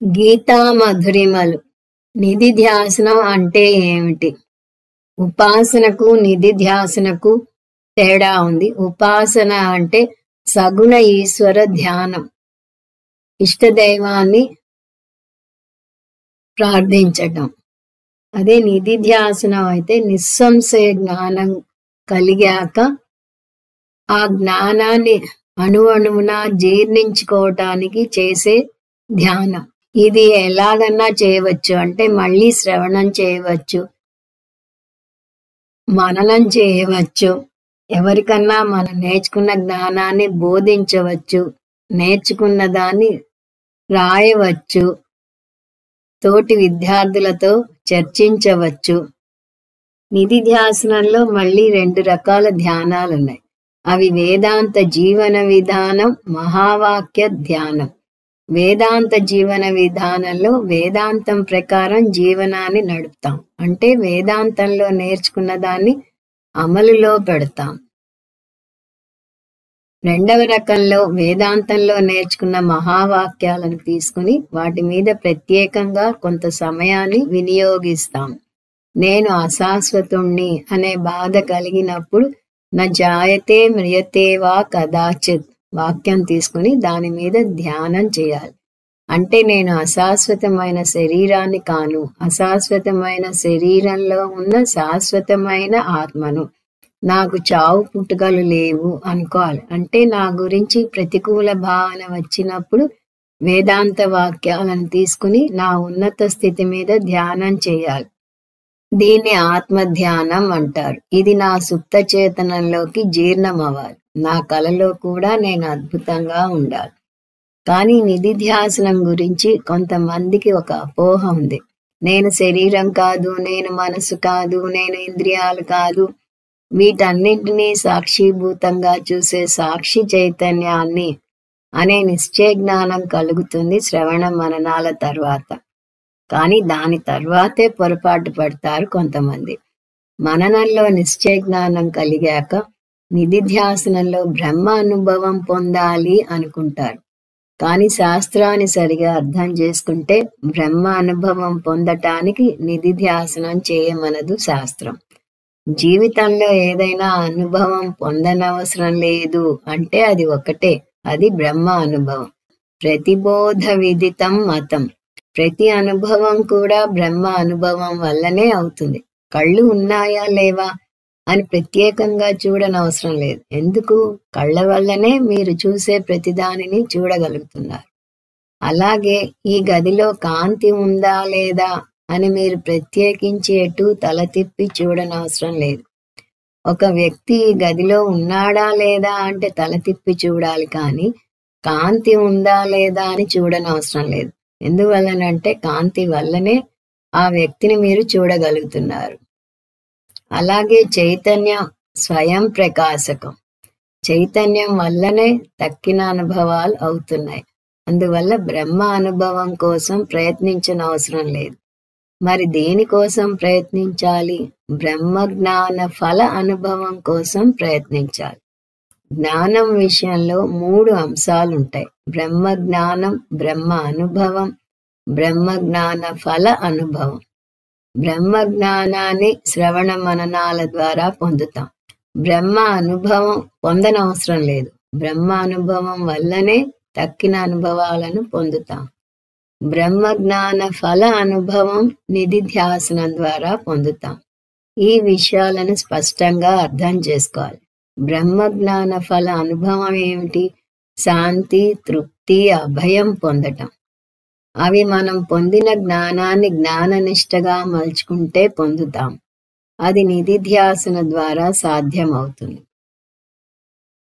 గీతా మధురిమలు. నిధిధ్యాసనం అంటే ఏమిటి? ఉపాసనకు నిధిధ్యాసనకు తేడా ఉంది. ఉపాసన అంటే సగుణ ఈశ్వర ధ్యానం, ఇష్టదైవాన్ని ప్రార్థించటం. అదే నిధిధ్యాసనం అయితే నిస్సంశయ జ్ఞానం కలిగాక ఆ జ్ఞానాన్ని అణువణువున జీర్ణించుకోవటానికి చేసే ధ్యానం. ఇది ఎలాగన్నా చేయవచ్చు. అంటే మళ్ళీ శ్రవణం చేయవచ్చు, మననం చేయవచ్చు, ఎవరికన్నా మనం నేర్చుకున్న జ్ఞానాన్ని బోధించవచ్చు, నేర్చుకున్న దాన్ని రాయవచ్చు, తోటి విద్యార్థులతో చర్చించవచ్చు. నిధిధ్యాసనంలో మళ్ళీ 2 రకాల ధ్యానాలున్నాయి. అవి వేదాంత జీవన విధానం, మహావాక్య ధ్యానం. వేదాంత జీవన విధానంలో వేదాంతం ప్రకారం జీవనాన్ని నడుపుతాం. అంటే వేదాంతంలో నేర్చుకున్న దాన్ని అమలులో పెడతాం. రెండవ రకంలో వేదాంతంలో నేర్చుకున్న మహావాక్యాలను తీసుకుని వాటి మీద ప్రత్యేకంగా కొంత సమయాన్ని వినియోగిస్తాం. నేను అశాశ్వతుణ్ణి అనే బాధ కలిగినప్పుడు న జాయతే మ్రియతే వా కదాచిత్ వాక్యం తీసుకుని దాని మీద ధ్యానం చేయాలి. అంటే నేను అశాశ్వతమైన శరీరాన్ని కాను, అశాశ్వతమైన శరీరంలో ఉన్న శాశ్వతమైన ఆత్మను. నాకు చావు పుట్టుకలు లేవు అనుకోవాలి. అంటే నా గురించి ప్రతికూల భావన వచ్చినప్పుడు వేదాంత వాక్యాలను తీసుకుని నా ఉన్నత స్థితి మీద ధ్యానం చేయాలి. దీన్ని ఆత్మధ్యానం అంటారు. ఇది నా సుప్త చేతనంలోకి జీర్ణమవ్వాలి. నా కలలో కూడా నేను అద్భుతంగా ఉండాలి. కానీ నిధిధ్యాసనం గురించి కొంతమందికి ఒక అపోహ ఉంది. నేను శరీరం కాదు, నేను మనసు కాదు, నేను ఇంద్రియాలు కాదు, వీటన్నింటినీ సాక్షిభూతంగా చూసే సాక్షి చైతన్యాన్ని అనే నిశ్చయ జ్ఞానం కలుగుతుంది శ్రవణ మననాల తర్వాత. కానీ దాని తర్వాతే పొరపాటు పడతారు కొంతమంది. మననంలో నిశ్చయ జ్ఞానం కలిగాక నిధిధ్యాసనంలో బ్రహ్మ అనుభవం పొందాలి అనుకుంటారు. కానీ శాస్త్రాన్ని సరిగా అర్థం చేసుకుంటే బ్రహ్మ అనుభవం పొందటానికి నిధిధ్యాసనం చేయమనదు శాస్త్రం. జీవితంలో ఏదైనా అనుభవం పొందనవసరం లేదు అంటే అది ఒకటే, అది బ్రహ్మ అనుభవం. ప్రతిబోధ విదితం మతం. ప్రతి అనుభవం కూడా బ్రహ్మ అనుభవం వల్లనే అవుతుంది. కళ్ళు ఉన్నాయా లేవా అని ప్రత్యేకంగా చూడనవసరం లేదు. ఎందుకు? కళ్ళ వల్లనే మీరు చూసే ప్రతిదానిని చూడగలుగుతున్నారు. అలాగే ఈ గదిలో కాంతి ఉందా లేదా అని మీరు ప్రత్యేకించి ఎటు తల తిప్పి చూడనవసరం లేదు. ఒక వ్యక్తి ఈ గదిలో ఉన్నాడా లేదా అంటే తల తిప్పి చూడాలి, కానీ కాంతి ఉందా లేదా అని చూడనవసరం లేదు. ఎందువల్లనంటే కాంతి వల్లనే ఆ వ్యక్తిని మీరు చూడగలుగుతున్నారు. అలాగే చైతన్యం స్వయం ప్రకాశకం. చైతన్యం వల్లనే తక్కిన అనుభవాలు అవుతున్నాయి. అందువల్ల బ్రహ్మ అనుభవం కోసం ప్రయత్నించనవసరం లేదు. మరి దేనికోసం ప్రయత్నించాలి? బ్రహ్మ జ్ఞాన ఫల అనుభవం కోసం ప్రయత్నించాలి. జ్ఞానం విషయంలో 3 అంశాలుంటాయి: బ్రహ్మ జ్ఞానం, బ్రహ్మ అనుభవం, బ్రహ్మ జ్ఞాన ఫల అనుభవం. బ్రహ్మ జ్ఞానాన్ని శ్రవణ మననాల ద్వారా పొందుతాం. బ్రహ్మ అనుభవం పొందనవసరం లేదు. బ్రహ్మ అనుభవం వల్లనే తక్కిన అనుభవాలను పొందుతాం. బ్రహ్మ జ్ఞాన ఫల అనుభవం నిధిధ్యాసనం ద్వారా పొందుతాం. ఈ విషయాలను స్పష్టంగా అర్థం చేసుకోవాలి. బ్రహ్మ జ్ఞాన ఫల అనుభవం ఏమిటి? శాంతి, తృప్తి, అభయం పొందటం. అవి మనం పొందిన జ్ఞానాన్ని జ్ఞాననిష్టగా మలుచుకుంటే పొందుతాం. అది నిధిధ్యాసన ద్వారా సాధ్యమవుతుంది.